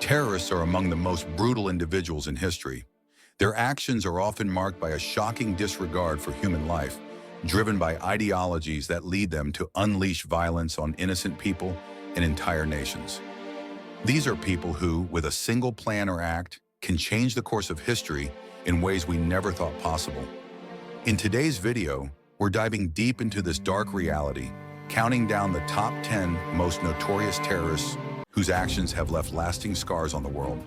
Terrorists are among the most brutal individuals in history. Their actions are often marked by a shocking disregard for human life, driven by ideologies that lead them to unleash violence on innocent people and entire nations. These are people who, with a single plan or act, can change the course of history in ways we never thought possible. In today's video, we're diving deep into this dark reality, counting down the top 10 most notorious terrorists whose actions have left lasting scars on the world.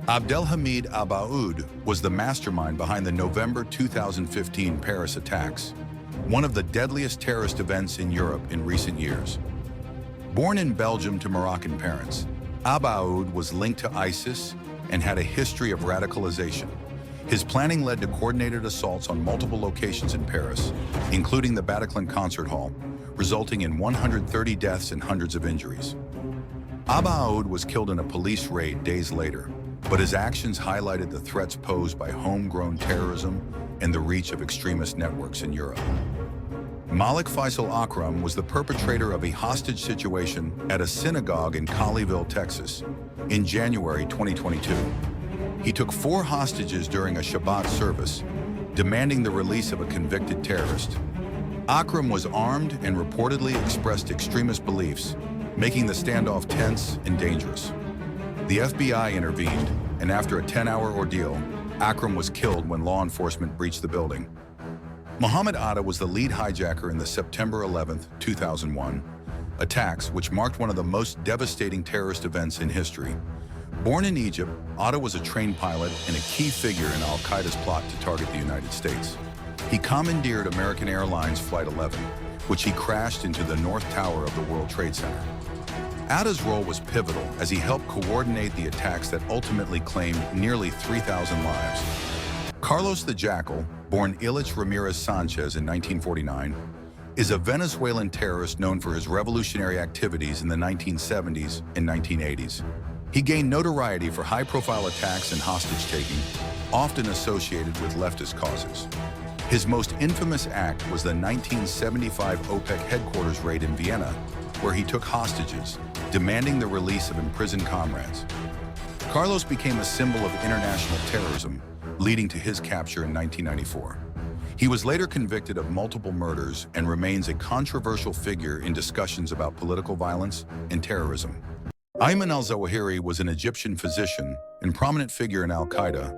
Abdelhamid Abaoud was the mastermind behind the November 2015 Paris attacks, one of the deadliest terrorist events in Europe in recent years. Born in Belgium to Moroccan parents, Abaoud was linked to ISIS and had a history of radicalization. His planning led to coordinated assaults on multiple locations in Paris, including the Bataclan Concert Hall, resulting in 130 deaths and hundreds of injuries. Abaoud was killed in a police raid days later, but his actions highlighted the threats posed by homegrown terrorism and the reach of extremist networks in Europe. Malik Faisal Akram was the perpetrator of a hostage situation at a synagogue in Colleyville, Texas, in January 2022. He took 4 hostages during a Shabbat service, demanding the release of a convicted terrorist. Akram was armed and reportedly expressed extremist beliefs, making the standoff tense and dangerous. The FBI intervened, and after a 10-hour ordeal, Akram was killed when law enforcement breached the building. Mohammed Atta was the lead hijacker in the September 11, 2001 attacks, which marked one of the most devastating terrorist events in history. Born in Egypt, Atta was a trained pilot and a key figure in al-Qaeda's plot to target the United States. He commandeered American Airlines Flight 11, which he crashed into the North Tower of the World Trade Center. Atta's role was pivotal as he helped coordinate the attacks that ultimately claimed nearly 3,000 lives. Carlos the Jackal, born Ilich Ramirez Sanchez in 1949, is a Venezuelan terrorist known for his revolutionary activities in the 1970s and 1980s. He gained notoriety for high-profile attacks and hostage-taking, often associated with leftist causes. His most infamous act was the 1975 OPEC headquarters raid in Vienna, where he took hostages, demanding the release of imprisoned comrades. Carlos became a symbol of international terrorism, leading to his capture in 1994. He was later convicted of multiple murders and remains a controversial figure in discussions about political violence and terrorism. Ayman al-Zawahiri was an Egyptian physician and prominent figure in al-Qaeda,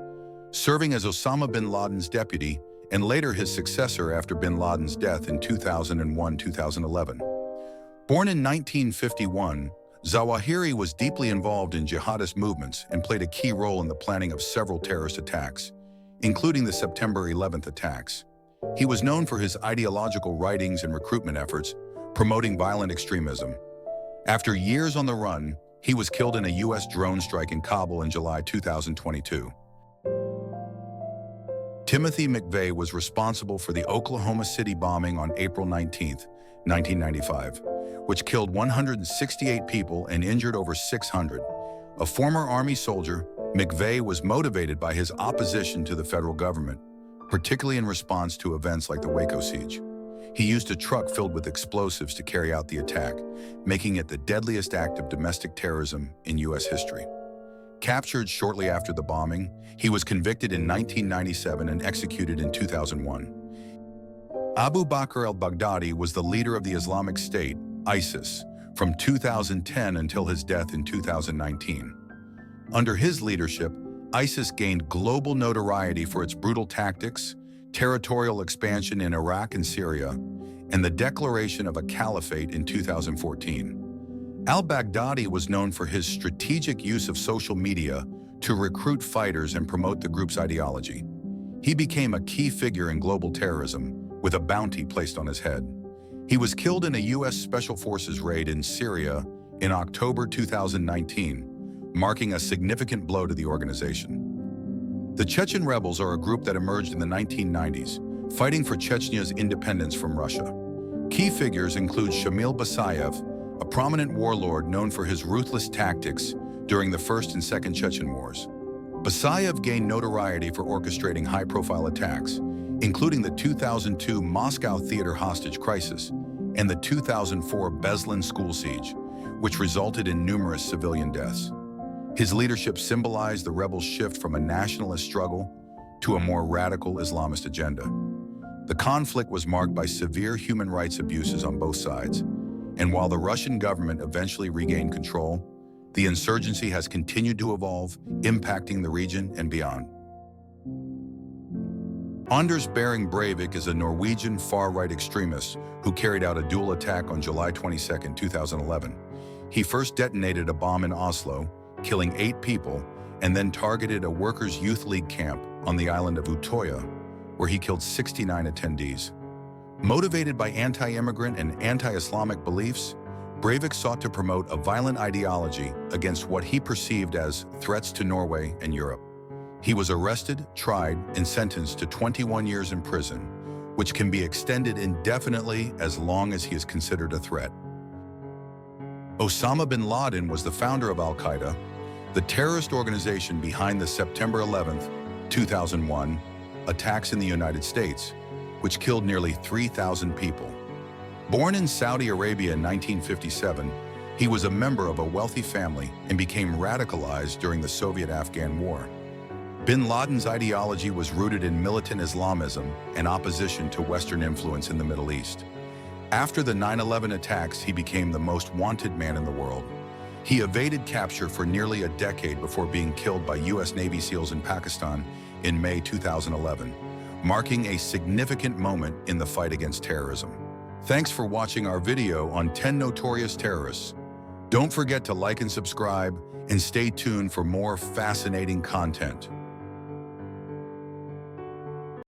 serving as Osama bin Laden's deputy and later his successor after bin Laden's death in 2001-2011. Born in 1951, Zawahiri was deeply involved in jihadist movements and played a key role in the planning of several terrorist attacks, including the September 11th attacks. He was known for his ideological writings and recruitment efforts, promoting violent extremism. After years on the run, he was killed in a U.S. drone strike in Kabul in July 2022. Timothy McVeigh was responsible for the Oklahoma City bombing on April 19, 1995, which killed 168 people and injured over 600. A former Army soldier, McVeigh was motivated by his opposition to the federal government, particularly in response to events like the Waco siege. He used a truck filled with explosives to carry out the attack, making it the deadliest act of domestic terrorism in U.S. history. Captured shortly after the bombing, he was convicted in 1997 and executed in 2001. Abu Bakr al-Baghdadi was the leader of the Islamic State, ISIS, from 2010 until his death in 2019. Under his leadership, ISIS gained global notoriety for its brutal tactics, territorial expansion in Iraq and Syria, and the declaration of a caliphate in 2014. Al-Baghdadi was known for his strategic use of social media to recruit fighters and promote the group's ideology. He became a key figure in global terrorism, with a bounty placed on his head. He was killed in a U.S. Special Forces raid in Syria in October 2019, marking a significant blow to the organization. The Chechen rebels are a group that emerged in the 1990s, fighting for Chechnya's independence from Russia. Key figures include Shamil Basayev, a prominent warlord known for his ruthless tactics during the First and Second Chechen Wars. Basayev gained notoriety for orchestrating high-profile attacks, including the 2002 Moscow theater hostage crisis and the 2004 Beslan school siege, which resulted in numerous civilian deaths. His leadership symbolized the rebels' shift from a nationalist struggle to a more radical Islamist agenda. The conflict was marked by severe human rights abuses on both sides, and while the Russian government eventually regained control, the insurgency has continued to evolve, impacting the region and beyond. Anders Behring Breivik is a Norwegian far-right extremist who carried out a dual attack on July 22, 2011. He first detonated a bomb in Oslo, killing 8 people, and then targeted a Workers' Youth League camp on the island of Utøya, where he killed 69 attendees. Motivated by anti-immigrant and anti-Islamic beliefs, Breivik sought to promote a violent ideology against what he perceived as threats to Norway and Europe. He was arrested, tried, and sentenced to 21 years in prison, which can be extended indefinitely as long as he is considered a threat. Osama bin Laden was the founder of Al-Qaeda, the terrorist organization behind the September 11, 2001, attacks in the United States, which killed nearly 3,000 people. Born in Saudi Arabia in 1957, he was a member of a wealthy family and became radicalized during the Soviet-Afghan War. Bin Laden's ideology was rooted in militant Islamism and opposition to Western influence in the Middle East. After the 9/11 attacks, he became the most wanted man in the world. He evaded capture for nearly a decade before being killed by U.S. Navy SEALs in Pakistan in May 2011, marking a significant moment in the fight against terrorism. Thanks for watching our video on 10 notorious terrorists. Don't forget to like and subscribe, and stay tuned for more fascinating content.